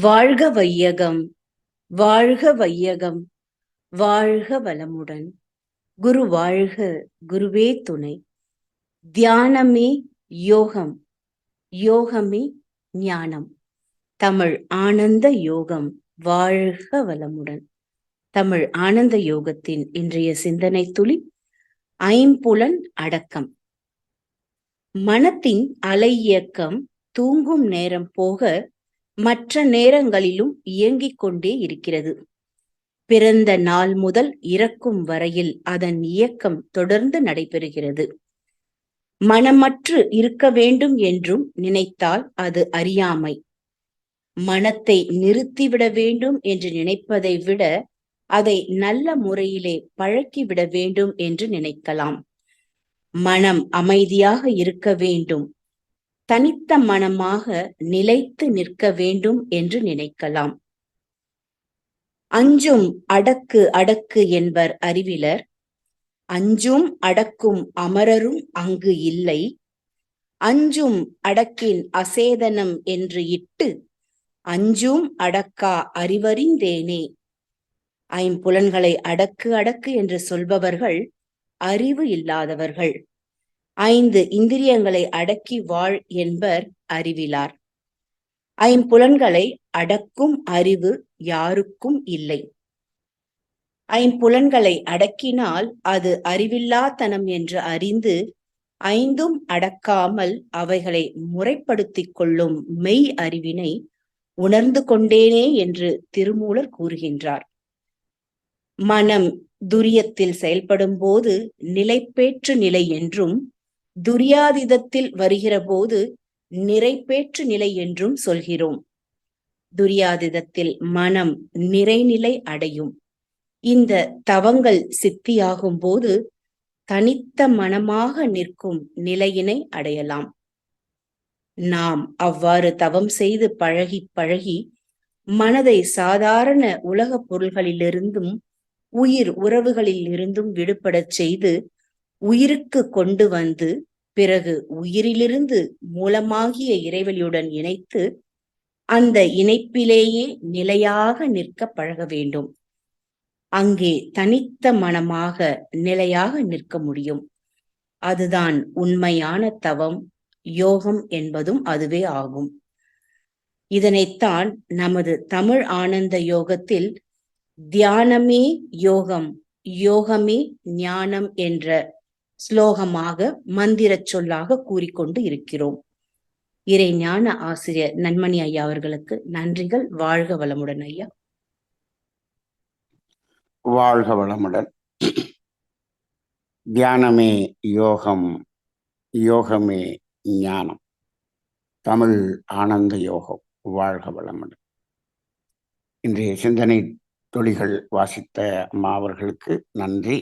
வாழ்க வையகம், வாழ்க வையகம், வாழ்க வளமுடன். குரு வாழ்க, குருவே துணை. தியானமே யோகம், யோகமே ஞானம். தமிழ் ஆனந்த யோகம். வாழ்க வளமுடன். தமிழ் ஆனந்த யோகத்தின் இன்றைய சிந்தனை துளி ஐம்புலன் அடக்கம். மனத்தின் அலை இயக்கம் தூங்கும் நேரம் போக மற்ற நேரங்களிலும் இயங்கிக் கொண்டே இருக்கிறது. பிறந்த நாள் முதல் இறக்கும் வரையில் அதன் இயக்கம் தொடர்ந்து நடைபெறுகிறது. மனமற்று இருக்க வேண்டும் என்றும் நினைத்தால் அது அறியாமை. மனத்தை நிறுத்திவிட வேண்டும் என்று நினைப்பதை விட அதை நல்ல முறையிலே பழக்கிவிட வேண்டும் என்று நினைக்கலாம். மனம் அமைதியாக இருக்க வேண்டும், தனித்த மனமாக நிலைத்து நிற்க வேண்டும் என்று நினைக்கலாம். அஞ்சும் அடக்கு அடக்கு என்பர் அறிவிலர். அஞ்சும் அடக்கும் அமரரும் அங்கு இல்லை. அஞ்சும் அடக்கின் அசேதனம் என்று இட்டு அஞ்சும் அடக்கா அறிவறிந்தேனே. ஐம்புலன்களை அடக்கு அடக்கு என்று சொல்பவர்கள் அறிவு இல்லாதவர்கள். 5 இந்திரியங்களை அடக்கி வாழ் என்பர் அறிவிலார். ஐம்புலன்களை அடக்கும் அறிவு யாருக்கும் இல்லை. ஐம்புலன்களை அடக்கினால் அது அறிவில்லாத்தனம் என்று அறிந்து 5ம் அடக்காமல் அவைகளை முறைப்படுத்திக் கொள்ளும் மெய் அறிவினை உணர்ந்து கொண்டேனே என்று திருமூலர் கூறுகின்றார். மனம் துரியத்தில் செயல்படும் போது நிலைப்பேற்று நிலை என்றும், துரியாதீதத்தில் வருகிற போது நிறைப்பேற்று நிலை என்றும் சொல்கிறோம். துரியாதீதத்தில் மனம் நிறைநிலை அடையும். இந்த தவங்கள் சித்தியாகும் போது தனித்த மனமாக நிற்கும் நிலையினை அடையலாம். நாம் அவ்வாறு தவம் செய்து பழகி பழகி மனதை சாதாரண உலகப் பொருள்களிலிருந்தும் உயிர் உறவுகளில் இருந்தும் விடுபடச் செய்து உயிருக்கு கொண்டு வந்து பிறகு உயிரிலிருந்து மூலமாகிய இறைவழியுடன் இணைத்து அந்த இணைப்பிலேயே நிலையாக நிற்க பழக வேண்டும். அங்கே தனித்த மனமாக நிலையாக நிற்க முடியும். அதுதான் உண்மையான தவம், யோகம் என்பதும் அதுவே ஆகும். இதனைத்தான் நமது தமிழ் ஆனந்த யோகத்தில் தியானமே யோகம், யோகமே ஞானம் என்ற ஸ்லோகமாக மந்திர சொல்லாக கூறிக்கொண்டு இருக்கிறோம். இறை ஞான ஆசிரியர் நன்மணி ஐயா அவர்களுக்கு நன்றிகள். வாழ்க வளமுடன் ஐயா. வாழ்க வளமுடன். தியானமே யோகம், யோகமே ஞானம். தமிழ் ஆனந்த யோகம். வாழ்க வளமுடன். இன்றைய சிந்தனை துளிகள் வாசித்த அம்மா அவர்களுக்கு நன்றி.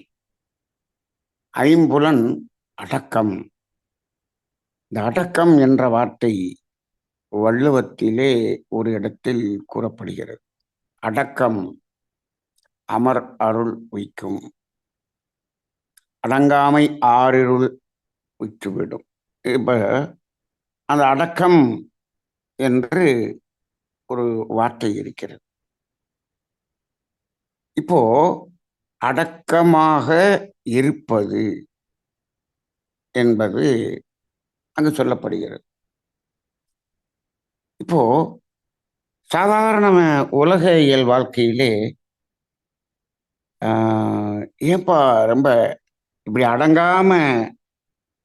ஐம்புலன் அடக்கம். இந்த அடக்கம் என்ற வார்த்தை வள்ளுவத்திலே ஒரு இடத்தில் கூறப்படுகிறது. அடக்கம் அமர் அருள் உய்க்கும், அடங்காமை ஆறிருள் உய்த்துவிடும். இப்ப அந்த அடக்கம் என்று ஒரு வார்த்தை இருக்கிறது. இப்போ அடக்கமாக இருப்பது என்பது அங்கு சொல்லப்படுகிறது. இப்போ சாதாரண உலக இயல் வாழ்க்கையிலே ஏன்பா ரொம்ப இப்படி அடங்காம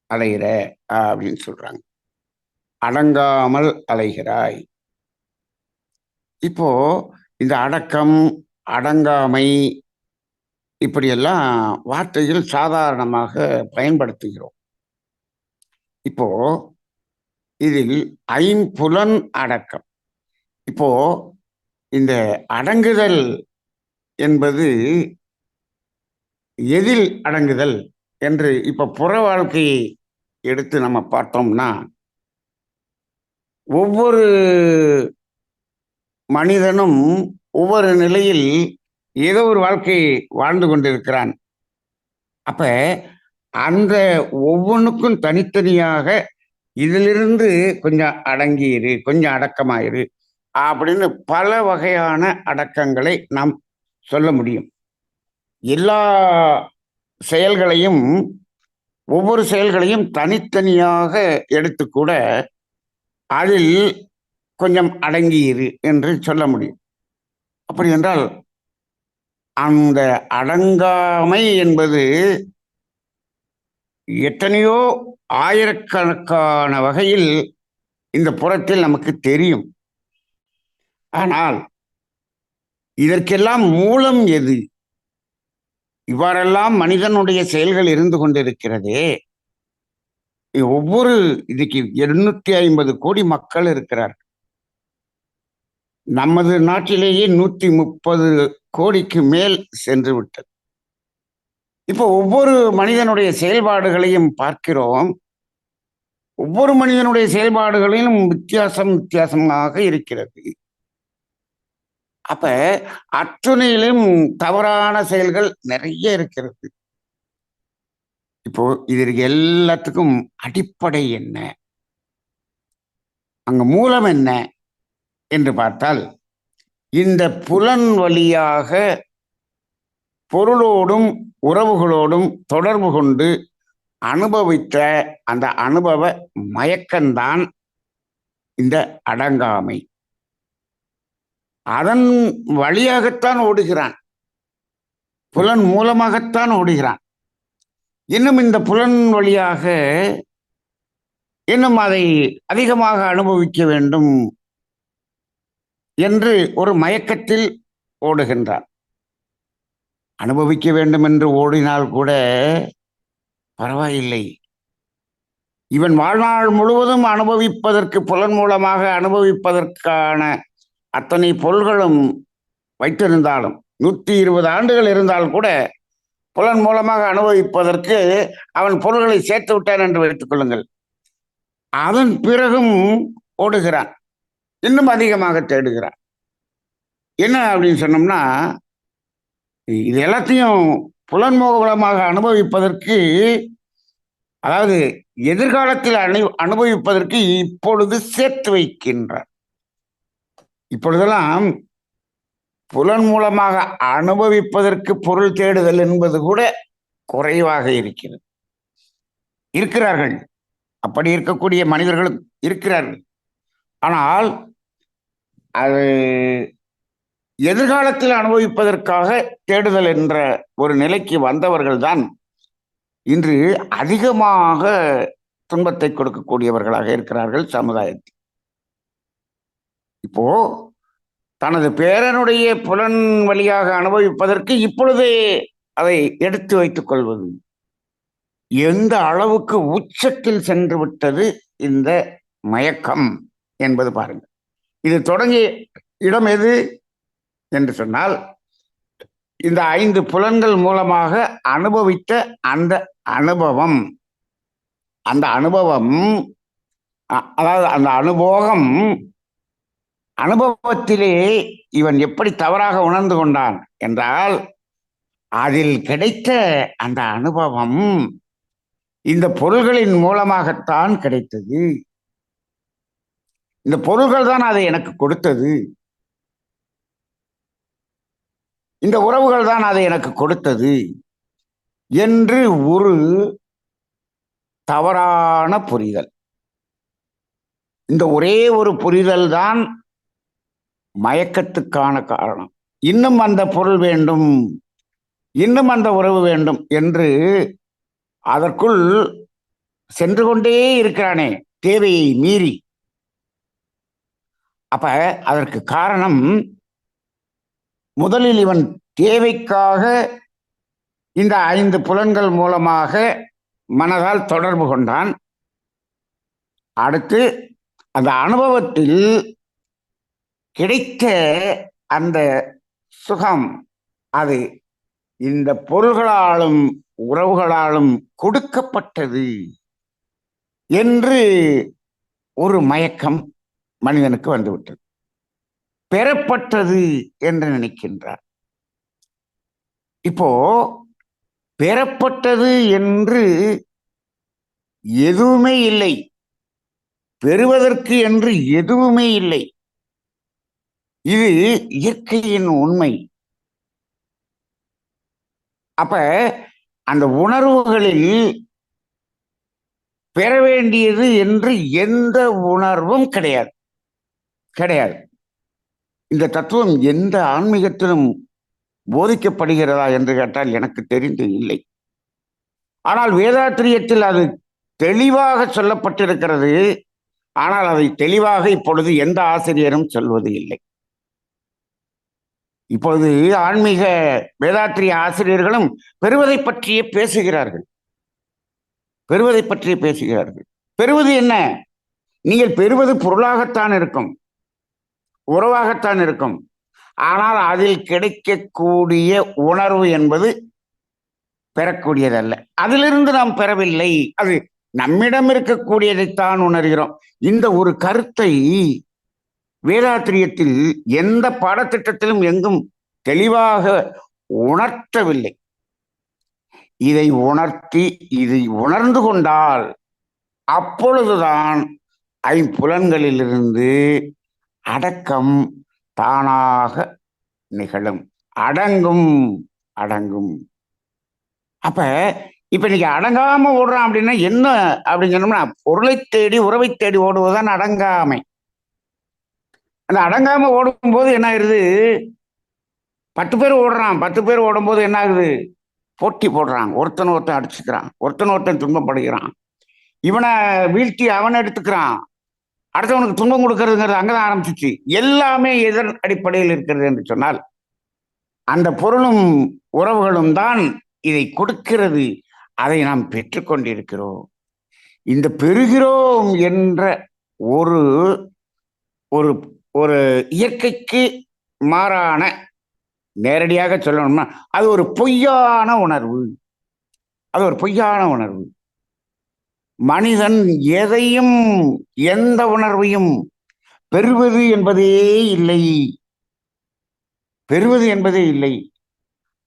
அலைகிற அப்படின்னு சொல்றாங்க. அடங்காமல் அலைகிறாய். இப்போ இந்த அடக்கம், அடங்காமை இப்படியெல்லாம் வார்த்தைகள் சாதாரணமாக பயன்படுத்துகிறோம். இப்போ இதில் ஐம்புலன் அடக்கம். இப்போ இந்த அடங்குதல் என்பது எதில் அடங்குதல் என்று இப்ப புற வாழ்க்கையை எடுத்து நம்ம பார்த்தோம்னா, ஒவ்வொரு மனிதனும் ஒவ்வொரு நிலையில் ஏதோ ஒரு வாழ்க்கை வாழ்ந்து கொண்டிருக்கிறான். அப்ப அந்த ஒவ்வொன்றுக்கும் தனித்தனியாக இதிலிருந்து கொஞ்சம் அடங்கியிரு, கொஞ்சம் அடக்கமாயிரு அப்படின்னு பல வகையான அடக்கங்களை நாம் சொல்ல முடியும். எல்லா செயல்களையும், ஒவ்வொரு செயல்களையும் தனித்தனியாக எடுத்து கூட அதில் கொஞ்சம் அடங்கியிரு என்று சொல்ல முடியும். அப்படி என்றால் அந்த அடங்காமை என்பது எத்தனையோ ஆயிரக்கணக்கான வகையில் இந்த புறத்தில் நமக்கு தெரியும். ஆனால் இதற்கெல்லாம் மூலம் எது? இவ்வாறெல்லாம் மனிதனுடைய செயல்கள் இருந்து கொண்டிருக்கிறதே. இன்னைக்கு 250 கோடி மக்கள் இருக்கிறார். நமது நாட்டிலேயே 130 கோடிக்கு மேல் சென்று விட்டது. இப்போ ஒவ்வொரு மனிதனுடைய செயல்பாடுகளையும் பார்க்கிறோம். ஒவ்வொரு மனிதனுடைய செயல்பாடுகளிலும் வித்தியாசமாக இருக்கிறது. அப்ப அத்துணையிலும் தவறான செயல்கள் நிறைய இருக்கிறது. இப்போ இதற்கு எல்லாத்துக்கும் அடிப்படை என்ன, அங்க மூலம் என்ன என்று பார்த்தால், இந்த புலன் வழியாக பொருளோடும் உறவுகளோடும் தொடர்பு கொண்டு அனுபவித்த அந்த அனுபவ மயக்கம்தான் இந்த அடங்காமை. அதன் வழியாகத்தான் ஓடுகிறான், புலன் மூலமாகத்தான் ஓடுகிறான். இன்னும் இந்த புலன் வழியாக இன்னும் அதை அதிகமாக அனுபவிக்க வேண்டும் என்று ஒரு மயக்கத்தில் ஓடுகின்றான். அனுபவிக்க வேண்டும் என்று ஓடினால் கூட பரவாயில்லை. இவன் வாழ்நாள் முழுவதும் அனுபவிப்பதற்கு, புலன் மூலமாக அனுபவிப்பதற்கான அத்தனை பொருள்களும் வைத்திருந்தாலும், 120 ஆண்டுகள் இருந்தால் கூட புலன் மூலமாக அனுபவிப்பதற்கு அவன் பொருள்களை சேர்த்து விட்டான் என்று வைத்துக் கொள்ளுங்கள். அதன் பிறகும் ஓடுகிறான், இன்னும் அதிகமாக தேடுகிறான். என்ன அப்படின்னு சொன்னோம்னா, இது எல்லாத்தையும் புலன் மூலமாக அனுபவிப்பதற்கு, அதாவது எதிர்காலத்தில் அனுபவிப்பதற்கு இப்பொழுது சேர்த்து வைக்கின்றார். இப்பொழுதெல்லாம் புலன் மூலமாக அனுபவிப்பதற்கு பொருள் தேடுதல் என்பது கூட குறைவாக இருக்கிறார்கள். அப்படி இருக்கக்கூடிய மனிதர்களும் இருக்கிறார்கள். ஆனால் அது எதிர்காலத்தில் அனுபவிப்பதற்காக தேடுதல் என்ற ஒரு நிலைக்கு வந்தவர்கள் தான் இன்று அதிகமாக துன்பத்தை கொடுக்கக்கூடியவர்களாக இருக்கிறார்கள் சமுதாயத்தில். இப்போ தனது பேரனுடைய புலன் வழியாக அனுபவிப்பதற்கு இப்பொழுதே அதை எடுத்து வைத்துக் கொள்வது எந்த அளவுக்கு உச்சத்தில் சென்று விட்டது இந்த மயக்கம் என்பது பாருங்கள். இது தொடங்கிய இடம் எது என்று சொன்னால், இந்த 5 புலன்கள் மூலமாக அனுபவித்த அந்த அனுபவம், அதாவது அந்த அனுபவத்திலே இவன் எப்படி தவறாக உணர்ந்து கொண்டான் என்றால், அதில் கிடைத்த அந்த அனுபவம் இந்த பொருள்களின் மூலமாகத்தான் கிடைத்தது. இந்த பொருள்கள் தான் அதை எனக்கு கொடுத்தது, இந்த உறவுகள் தான் அதை எனக்கு கொடுத்தது என்று ஒரு தவறான புரிதல். இந்த ஒரே ஒரு புரிதல் தான் மயக்கத்துக்கான காரணம். இன்னும் அந்த பொருள் வேண்டும், இன்னும் அந்த உறவு வேண்டும் என்று அதற்குள் சென்று கொண்டே இருக்கிறானே, தேவையை மீறி. அப்ப அதற்கு காரணம், முதலில் இவன் தேவைக்காக இந்த 5 புலன்கள் மூலமாக மனதால் தொடர்பு கொண்டான். அடுத்து அந்த அனுபவத்தில் கிடைத்த அந்த சுகம், அது இந்த பொருள்களாலும் உறவுகளாலும் கொடுக்கப்பட்டது என்று ஒரு மயக்கம் மனிதனுக்கு வந்துவிட்டது. பெறப்பட்டது என்று நினைக்கின்றார். இப்போ பெறப்பட்டது என்று எதுவுமே இல்லை, பெறுவதற்கு என்று எதுவுமே இல்லை. இது இயற்கையின் உண்மை. அப்ப அந்த உணர்வுகளில் பெற வேண்டியது என்று எந்த உணர்வும் கிடையாது, கிடையாது. இந்த தத்துவம் எந்த ஆன்மீகத்திலும் போதிக்கப்படுகிறதா என்று கேட்டால் எனக்கு தெரிந்து இல்லை. ஆனால் வேதாத்திரியத்தில் அது தெளிவாக சொல்லப்பட்டிருக்கிறது. ஆனால் அதை தெளிவாக இப்பொழுது எந்த ஆசிரியரும் சொல்வது இல்லை. இப்பொழுது ஆன்மீக வேதாத்திரிய ஆசிரியர்களும் பெறுவதை பற்றியே பேசுகிறார்கள். பெறுவதை பற்றியே பேசுகிறார்கள். பெறுவது என்ன? நீங்கள் பெறுவது பொருளாகத்தான் இருக்கும், உறவாகத்தான் இருக்கும். ஆனால் அதில் கிடைக்கக்கூடிய உணர்வு என்பது பெறக்கூடியதல்ல. அதிலிருந்து நாம் பெறவில்லை. அது நம்மிடம் இருக்கக்கூடியதைத்தான் உணர்கிறோம். இந்த ஒரு கருத்தை வேதாத்திரியத்தில் எந்த பாடத்திட்டத்திலும் எங்கும் தெளிவாக உணர்த்தவில்லை. இதை உணர்த்தி இதை உணர்ந்து கொண்டால் அப்பொழுதுதான் ஐம்புலன்களிலிருந்து அடக்கம் தானாக நிகழும், அடங்கும். அடங்கும். அப்ப இன்னைக்கு அடங்காம ஓடுறான் அப்படின்னா என்ன அப்படின்னு சொன்னோம்னா, பொருளை தேடி உறவை தேடி ஓடுவதுதான் அடங்காமை. அந்த அடங்காம ஓடும்போது என்ன ஆகுது? 10 பேர் ஓடுறான். 10 பேர் ஓடும்போது என்ன ஆகுது? போட்டி போடுறான். ஒருத்தன் அடிச்சுக்கிறான், ஒருத்தன் துன்பப்படுகிறான். இவனை வீழ்த்தி அவனை எடுத்துக்கிறான். அடுத்தவனுக்கு துன்பம் கொடுக்கறதுங்கிறது அங்கதான் ஆரம்பிச்சிச்சு. எல்லாமே எதன் அடிப்படையில் இருக்கிறது என்று சொன்னால் அந்த பொருளும் உறவுகளும் தான் இதை கொடுக்கிறது. அதை நாம் பெற்றுக்கொண்டிருக்கிறோம். இந்த பெறுகிறோம் என்ற ஒரு ஒரு ஒரு இயற்கைக்கு மாறான, நேரடியாக சொல்லணும்னா அது ஒரு பொய்யான உணர்வு. அது ஒரு பொய்யான உணர்வு. மனிதன் எதையும் எந்த உணர்வையும் பெறுவது என்பதே இல்லை. பெறுவது என்பதே இல்லை.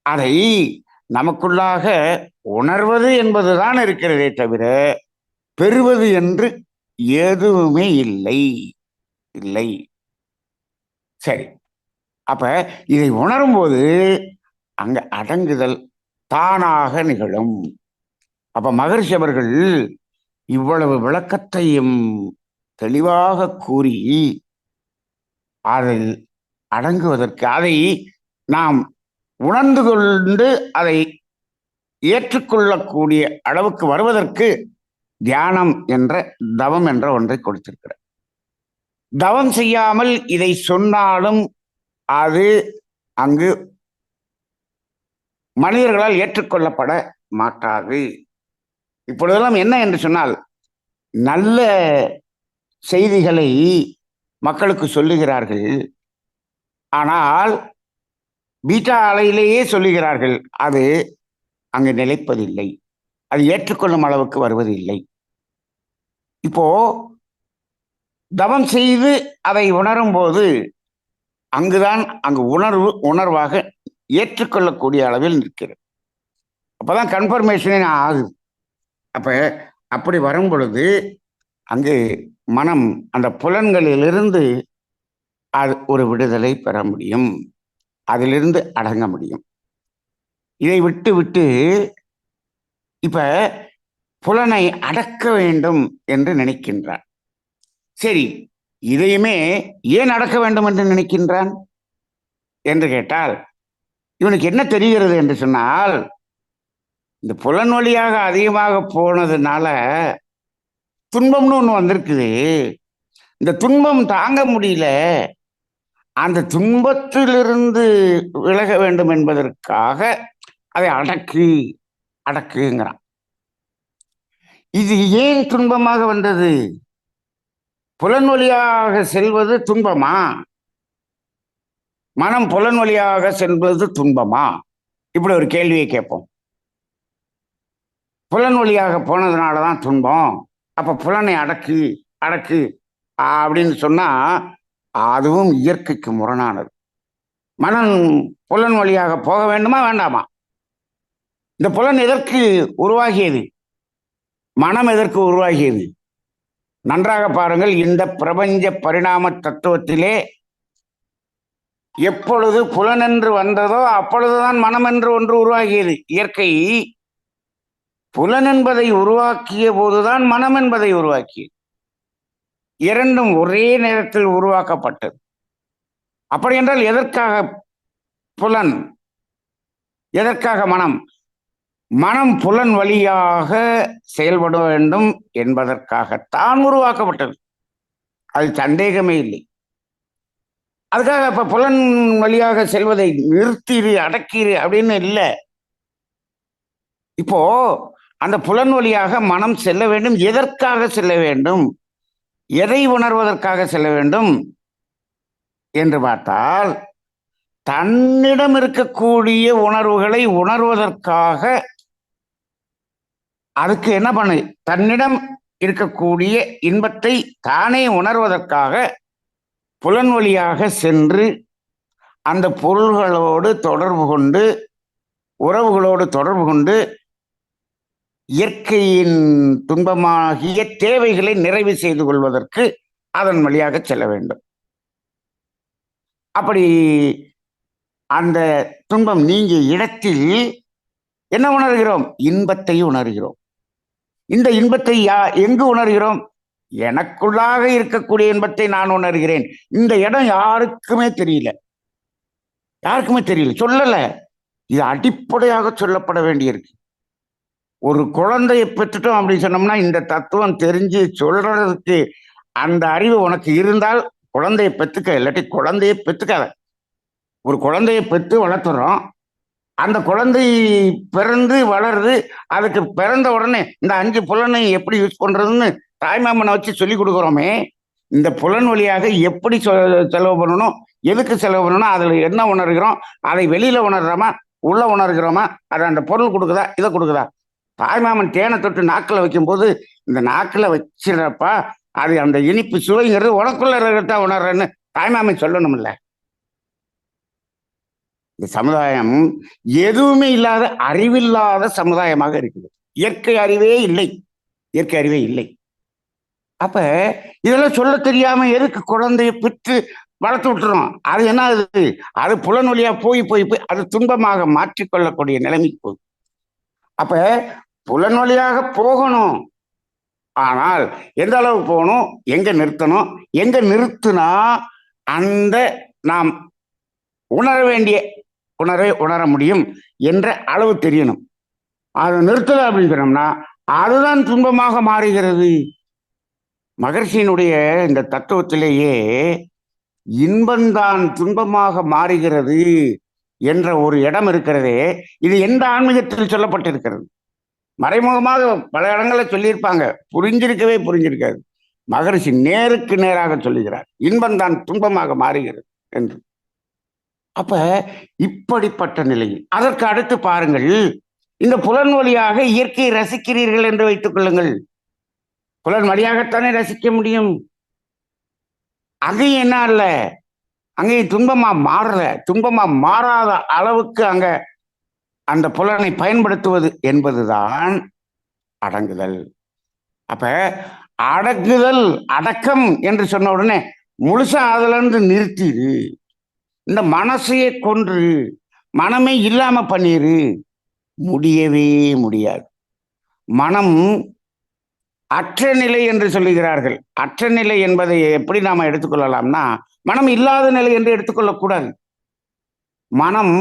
அதை நமக்குள்ளாக உணர்வது என்பதுதான் இருக்கிறதே தவிர பெறுவது என்று எதுவுமே இல்லை. இல்லை. சரி, அப்ப இதை உணரும் போது அங்க அடங்குதல் தானாக நிகழும். அப்ப மகரிஷி அவர்கள் இவ்வளவு விளக்கத்தையும் தெளிவாக கூறி அதில் அடங்குவதற்கு, அதை நாம் உணர்ந்து கொண்டு அதை ஏற்றுக்கொள்ளக்கூடிய அளவுக்கு வருவதற்கு தியானம் என்ற தவம் என்ற ஒன்றை கொடுத்திருக்கிறார். தவம் செய்யாமல் இதை சொன்னாலும் அது அங்கு மனிதர்களால் ஏற்றுக்கொள்ளப்பட மாட்டாது. இப்பொழுதெல்லாம் என்ன என்று சொன்னால், நல்ல செய்திகளை மக்களுக்கு சொல்லுகிறார்கள். ஆனால் பீட்டா அலையிலேயே சொல்லுகிறார்கள். அது அங்கு நிலைப்பதில்லை. அது ஏற்றுக்கொள்ளும் அளவுக்கு வருவதில்லை. இப்போ தவம் செய்து அதை உணரும் போது அங்குதான் அங்கு உணர்வாக ஏற்றுக்கொள்ளக்கூடிய அளவில் நிற்கிறது. அப்பதான் கன்ஃபர்மேஷனே ஆகுது. அப்படி வரும் பொழுது அங்கு மனம் அந்த புலன்களிலிருந்து அது ஒரு விடுதலை பெற முடியும். அதிலிருந்து அடங்க முடியும். இதை விட்டு விட்டு இப்ப புலனை அடக்க வேண்டும் என்று நினைக்கின்றான். சரி, இதையுமே ஏன் அடக்க வேண்டும் என்று நினைக்கின்றான் என்று கேட்டால், இவனுக்கு என்ன தெரிகிறது என்று சொன்னால், இந்த புலன் வழியாக அதிகமாக போனதுனால துன்பம்னு ஒண்ணு வந்திருக்குது. இந்த துன்பம் தாங்க முடியல. அந்த துன்பத்திலிருந்து விலக வேண்டும் என்பதற்காக அதை அடக்குங்கிறான். இது ஏன் துன்பமாக வந்தது? புலன் வழியாக செல்வது துன்பமா? மனம் புலன் வழியாக செல்வது துன்பமா? இப்படி ஒரு கேள்வியை கேட்போம். புலன் வழியாக போனதுனாலதான் துன்பம். அப்ப புலனை அடக்கு அப்படின்னு சொன்னா அதுவும் இயற்கைக்கு முரணானது. மனம் புலன் வழியாக போக வேண்டுமா வேண்டாமா? இந்த புலன் எதற்கு உருவாகியது? மனம் எதற்கு உருவாகியது? நன்றாக பாருங்கள். இந்த பிரபஞ்ச பரிணாம தத்துவத்திலே எப்பொழுது புலனென்று வந்ததோ அப்பொழுதுதான் மனம் என்று ஒன்று உருவாகியது. இயற்கை புலன் என்பதை உருவாக்கிய போதுதான் மனம் என்பதை உருவாக்கியது. இரண்டும் ஒரே நேரத்தில் உருவாக்கப்பட்டது. அப்படி என்றால் எதற்காக புலன், எதற்காக மனம்? மனம் புலன் வழியாக செயல்பட வேண்டும் என்பதற்காகத்தான் உருவாக்கப்பட்டது. அது சந்தேகமே இல்லை. அதுக்காக இப்ப புலன் வழியாக செல்வதை நிறுத்திடு, அடக்கிடு அப்படின்னு இல்லை. இப்போ அந்த புலன் வழியாக மனம் செல்ல வேண்டும். எதற்காக செல்ல வேண்டும்? எதை உணர்வதற்காக செல்ல வேண்டும் என்று பார்த்தால், தன்னிடம் இருக்கக்கூடிய உணர்வுகளை உணர்வதற்காக. அதுக்கு என்ன பண்ணு? தன்னிடம் இருக்கக்கூடிய இன்பத்தை தானே உணர்வதற்காக புலன் வழியாக சென்று அந்த பொருள்களோடு தொடர்பு கொண்டு, உறவுகளோடு தொடர்பு கொண்டு இயற்கையின் துன்பமாகிய தேவைகளை நிறைவு செய்து கொள்வதற்கு அதன் வழியாக செல்ல வேண்டும். அப்படி அந்த துன்பம் நீங்கிய இடத்தில் என்ன உணர்கிறோம்? இன்பத்தை உணர்கிறோம். இந்த இன்பத்தை எங்கு உணர்கிறோம்? எனக்குள்ளாக இருக்கக்கூடிய இன்பத்தை நான் உணர்கிறேன். இந்த இடம் யாருக்குமே தெரியல, யாருக்குமே தெரியல, சொல்லல. இது அடிப்படையாக சொல்லப்பட வேண்டியிருக்கு. ஒரு குழந்தையை பெற்றுட்டோம் அப்படின்னு சொன்னோம்னா, இந்த தத்துவம் தெரிஞ்சு சொல்றதுக்கு அந்த அறிவு உனக்கு இருந்தால் குழந்தையை பெற்றுக்க, இல்லாட்டி குழந்தையை பெற்றுக்காத. ஒரு குழந்தையை பெற்று வளர்த்துறோம். அந்த குழந்தை பிறந்து வளருது. அதுக்கு பிறந்த உடனே இந்த 5 புலனை எப்படி யூஸ் பண்றதுன்னு தாய்மாமனை வச்சு சொல்லி கொடுக்குறோமே. இந்த புலன் வழியாக எப்படி செலவு பண்ணணும், எதுக்கு செலவு பண்ணணும், அதுல என்ன உணர்கிறோம், அதை வெளியில உணர்றோமா, உள்ள உணர்கிறோமா, அது அந்த பொருள் கொடுக்குதா, இதை கொடுக்குதா? தாய்மாமன் தேனை தொட்டு நாக்கில் வைக்கும்போது, இந்த நாக்கில் வச்சிடறப்பா அது அந்த இனிப்பு சுவைங்கிறது உனக்குள்ள இருக்கிறதா உணர்றேன்னு தாய்மாமன் சொல்லணும்ல. இந்த சமுதாயம் எதுவுமே இல்லாத, அறிவில்லாத சமுதாயமாக இருக்குது. இயற்கை அறிவே இல்லை, இயற்கை அறிவே இல்லை. அப்ப இதெல்லாம் சொல்ல தெரியாம எதுக்கு குழந்தைய பெற்று வளர்த்து விட்டுறோம்? அது என்ன ஆகுது? அது புலன் வழியா போய் போய் போய் அது துன்பமாக மாற்றிக்கொள்ளக்கூடிய நிலைமைக்கு போகுது. அப்ப புலன் வழியாக போகணும். ஆனால் எந்த அளவு போகணும், எங்க நிறுத்தணும், எங்க நிறுத்தினா அந்த நாம் உணர வேண்டிய உணரை உணர முடியும் என்ற அளவு தெரியணும். அதை நிறுத்தல அப்படின்னு சொன்னோம்னா அதுதான் துன்பமாக மாறுகிறது. மகர்ஷியினுடைய இந்த தத்துவத்திலேயே இன்பந்தான் துன்பமாக மாறுகிறது என்ற ஒரு இடம் இருக்கிறதே. இது எந்த ஆன்மீகத்தில் சொல்லப்பட்டிருக்கிறது? மறைமுகமாக பல இடங்களில் சொல்லியிருப்பாங்க, புரிஞ்சிருக்காது. மகரிஷி நேருக்கு நேராக சொல்லுகிறார், இன்பந்தான் துன்பமாக மாறுகிறது என்று. அப்ப இப்படிப்பட்ட நிலையில் அதற்கு அடுத்து பாருங்கள், இந்த புலன் வழியாக இயற்கையை ரசிக்கிறீர்கள் என்று வைத்துக் கொள்ளுங்கள். புலன் வழியாகத்தானே ரசிக்க முடியும். அங்கேயும் என்ன இல்ல, அங்கேயும் துன்பமா மாறல. துன்பமா மாறாத அளவுக்கு அங்க அந்த புலனை பயன்படுத்துவது என்பதுதான் அடங்குதல். அப்ப அடங்குதல், அடக்கம் என்று சொன்ன உடனே முழுசா அதுல இருந்து நிறுத்திடு, இந்த மனசையே கொன்று மனமே இல்லாம பண்ணிரு. முடியவே முடியாது. மனம் அற்ற நிலை என்று சொல்லுகிறார்கள். அற்ற நிலை என்பதை எப்படி நாம எடுத்துக்கொள்ளலாம்னா, மனம் இல்லாத நிலை என்று எடுத்துக்கொள்ளக்கூடாது. மனம்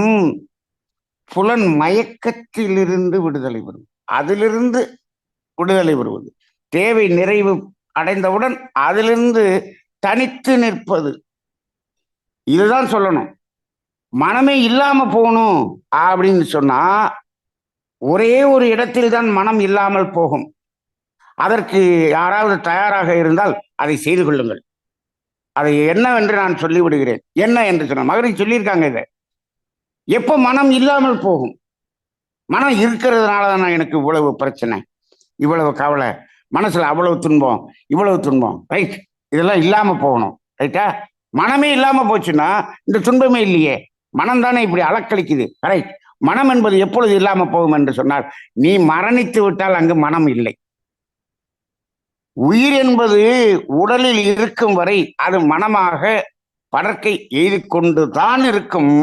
புலன் மயக்கத்திலிருந்து விடுதலை பெறும். அதிலிருந்து விடுதலை பெறுவது, தேவை நிறைவு அடைந்தவுடன் அதிலிருந்து தனித்து நிற்பது. இதுதான் சொல்லணும். மனமே இல்லாம போகணும் அப்படின்னு சொன்னா ஒரே ஒரு இடத்தில் தான் மனம் இல்லாமல் போகும். அதற்கு யாராவது தயாராக இருந்தால் அதை செய்து கொள்ளுங்கள். அதை என்னவென்று நான் சொல்லிவிடுகிறேன். என்ன என்று சொன்ன மகரிஷி சொல்லியிருக்காங்க. இதை எப்போ மனம் இல்லாமல் போகும்? மனம் இருக்கிறதுனால தான் எனக்கு இவ்வளவு பிரச்சனை, இவ்வளவு கவலை, மனசுல அவ்வளவு துன்பம், இவ்வளவு துன்பம். ரைட், இதெல்லாம் இல்லாம போகணும். ரைட்டா? மனமே இல்லாம போச்சுன்னா இந்த துன்பமே இல்லையே. மனம் தானே இப்படி அலக்களிக்குது. ரைட். மனம் என்பது எப்பொழுது இல்லாம போகும் என்று சொன்னால், நீ மரணித்து விட்டால் அங்கு மனம் இல்லை. உயிர் என்பது உடலில் இருக்கும் வரை அது மனமாக படர்க்கை எய்து கொண்டு தான் இருக்கும்.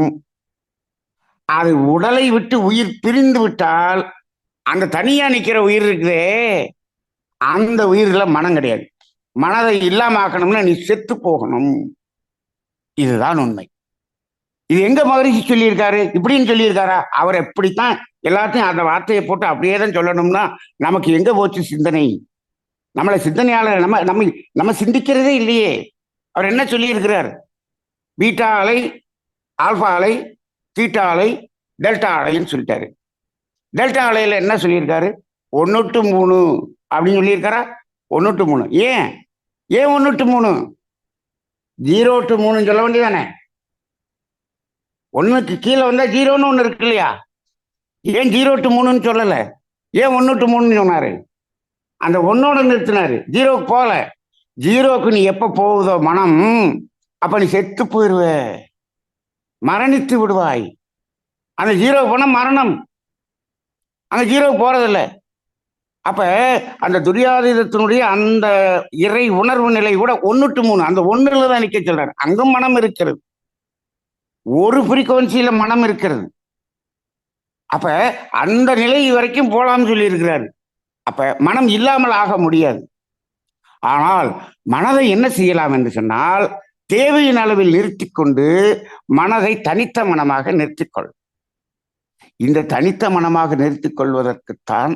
அது உடலை விட்டு உயிர் பிரிந்து விட்டால் அந்த தனியா நிக்கிற உயிர் இருக்குதே, அந்த உயிர்ல மனம் கிடையாது. மனதை இல்லாம ஆக்கணும்னா நீ செத்து போகணும். இதுதான் உண்மை. இது எங்க மகரிஷி சொல்லியிருக்காரு? இப்படின்னு சொல்லியிருக்காரா? அவர் எப்படித்தான் எல்லாத்தையும் அந்த வார்த்தையை போட்டு அப்படியே தான் சொல்லணும்னா நமக்கு எங்க போச்சு சிந்தனை? நம்மளை சிந்தனையாளர் நம்ம நம்ம நம்ம சிந்திக்கிறதே இல்லையே. அவர் என்ன சொல்லியிருக்கிறார்? பீட்டா அலை, ஆல்பா அலை, தீட்டா அலை, டெல்டா அலைன்னு சொல்லிட்டாரு. டெல்டா அலையில என்ன சொல்லியிருக்காரு? 1:3 அப்படின்னு சொல்லியிருக்காரா? 1:3. ஏன் 1:3? 0:3 சொல்ல வேண்டியதானே? 1க்கு கீழே வந்தா 0ன்னு ஒண்ணு இருக்கு இல்லையா? ஏன் 0:3 சொல்லல? ஏன் 1:3 சொன்னாரு? அந்த 1ஓட நிறுத்தினாரு, 0க்கு போல. 0க்கு நீ எப்ப போகுதோ மனம், அப்ப நீ செத்து போயிடுவ, மரணித்து விடுவாய். அந்த 0 போனா மரணம், அங்க 0க்கு போறதில்ல. அப்ப அந்த துரியாதீதத்தினுடைய அந்த இறை உணர்வு நிலை கூட 1:3, அந்த 1ல தான் நிக்க சொல்றாரு. அங்கும் மனம் இருக்கிறது, ஒரு ஃப்ரீக்குவன்சியில மனம் இருக்கிறது. அப்ப அந்த நிலை வரைக்கும் போலாம்னு சொல்லி இருக்கிறாரு. அப்ப மனம் இல்லாமல் ஆக முடியாது. ஆனால் மனதை என்ன செய்யலாம் என்று சொன்னால், தேவையின் அளவில் நிறுத்தி கொண்டு மனதை தனித்த மனமாக நிறுத்திக்கொள். இந்த தனித்த மனமாக நிறுத்திக் கொள்வதற்குத்தான்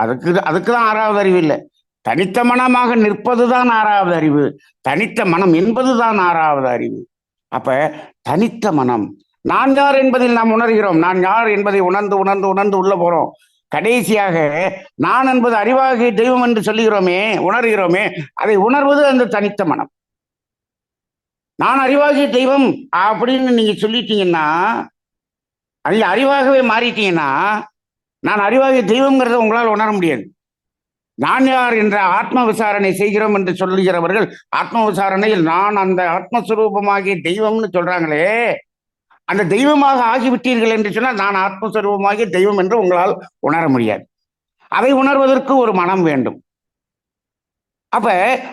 அதுக்குதான் 6வது அறிவு இல்லை. தனித்த மனமாக நிற்பதுதான் 6வது அறிவு. தனித்த மனம் என்பதுதான் 6வது அறிவு. அப்ப தனித்த மனம், நான் யார் என்பதில் நாம் உணர்கிறோம். நான் யார் என்பதை உணர்ந்து உணர்ந்து உணர்ந்து உள்ள போறோம். கடைசியாக நான் என்பது அறிவாகிய தெய்வம் என்று சொல்லுகிறோமே, உணர்கிறோமே, அதை உணர்வது அந்த தனித்த மனம். நான் அறிவாகிய தெய்வம் அப்படின்னு நீங்க சொல்லிட்டீங்கன்னா, அல்ல அறிவாகவே மாறிட்டீங்கன்னா, நான் அறிவாகிய தெய்வம்ங்கிறத உங்களால் உணர முடியாது. நான் யார் என்ற ஆத்ம விசாரணை செய்கிறோம் என்று சொல்லுகிறவர்கள் ஆத்ம விசாரணையில் நான் அந்த ஆத்மஸ்வரூபமாகிய தெய்வம்னு சொல்றாங்களே, அந்த தெய்வமாக ஆகிவிட்டீர்கள் என்று சொன்னால் நான் ஆத்மஸ்வரூபமாகிய தெய்வம் என்று உங்களால் உணர முடியாது. அதை உணர்வதற்கு ஒரு மனம் வேண்டும். அப்ப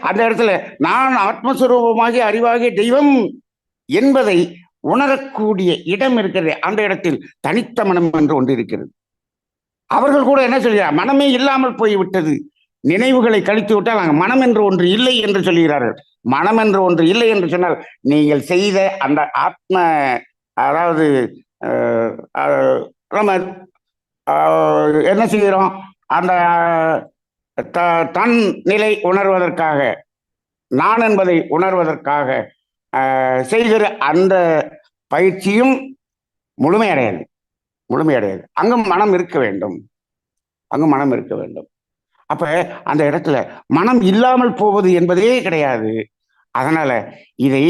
அந்த இடத்துல நான் ஆத்மஸ்வரூபமாகிய அறிவாகிய தெய்வம் என்பதை உணரக்கூடிய இடம் இருக்கிறது. அந்த இடத்தில் தனித்த மனம் என்று ஒன்று இருக்கிறது. அவர்கள் கூட என்ன சொல்கிறார்? மனமே இல்லாமல் போய்விட்டது, நினைவுகளை கழித்து விட்டால் அங்கே மனம் என்று ஒன்று இல்லை என்று சொல்கிறார்கள். மனம் என்று ஒன்று இல்லை என்று சொன்னால் நீங்கள் செய்த அந்த ஆத்ம, அதாவது நம்ம என்ன செய்கிறோம்? அந்த தன் நிலை உணர்வதற்காக, நான் என்பதை உணர்வதற்காக செய்கிற அந்த பயிற்சியும் முழுமையடையாது. அங்கும் மனம் இருக்க வேண்டும். அப்ப அந்த இடத்துல மனம் இல்லாமல் போவது என்பதே கிடையாது. அதனால இதை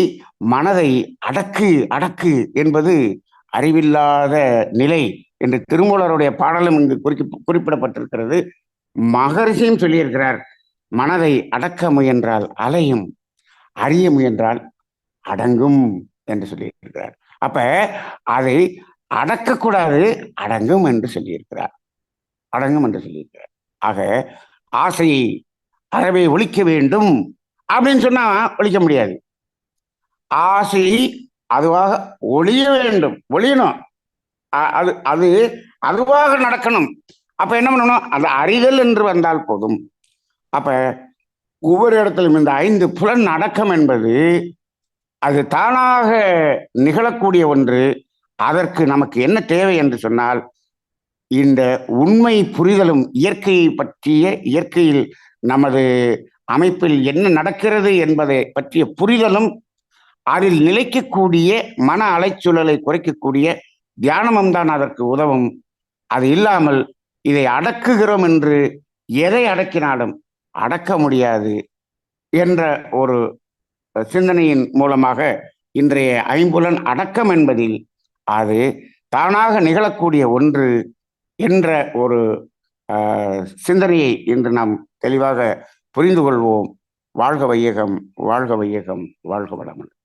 மனதை அடக்கு என்பது அறிவில்லாத நிலை என்று திருமூலருடைய பாடலும் இங்கு குறிப்பிடப்பட்டிருக்கிறது. மகரிஷியும் சொல்லியிருக்கிறார், மனதை அடக்க முயன்றால் அலையும், அறிய முயன்றால் அடங்கும் என்று சொல்லியிருக்கிறார். அப்ப அதை அடக்கக்கூடாது, அடங்கும் என்று சொல்லியிருக்கிறார். ஆக ஆசையை அறவே ஒழிக்க வேண்டும் அப்படின்னு சொன்னா ஒழிக்க முடியாது. ஆசை அதுவாக ஒழியணும். அது அதுவாக நடக்கணும். அப்ப என்ன பண்ணணும்? அந்த அறிதல் என்று வந்தால் போதும். அப்ப ஒவ்வொரு இடத்திலும் இந்த 5 புலன் அடக்கம் என்பது அது தானாக நிகழக்கூடிய ஒன்று. அதற்கு நமக்கு என்ன தேவை என்று சொன்னால், இந்த உண்மை புரிதலும், இயற்கையில் நமது அமைப்பில் என்ன நடக்கிறது என்பதை பற்றிய புரிதலும், அதில் நிலைக்கக்கூடிய மன அலைச்சூழலை குறைக்கக்கூடிய தியானமும் தான் அதற்கு உதவும். அது இல்லாமல் இதை அடக்குகிறோம் என்று எதை அடக்கினாலும் அடக்க முடியாது என்ற ஒரு சிந்தனையின் மூலமாக இன்றைய 5 அடக்கம் என்பதில் அது தானாக நிகழக்கூடிய ஒன்று என்ற ஒரு சிந்தனையை இன்று நாம் தெளிவாக புரிந்து கொள்வோம். வாழ்க வையகம், வாழ்க வையகம், வாழ்க வளமுடன்.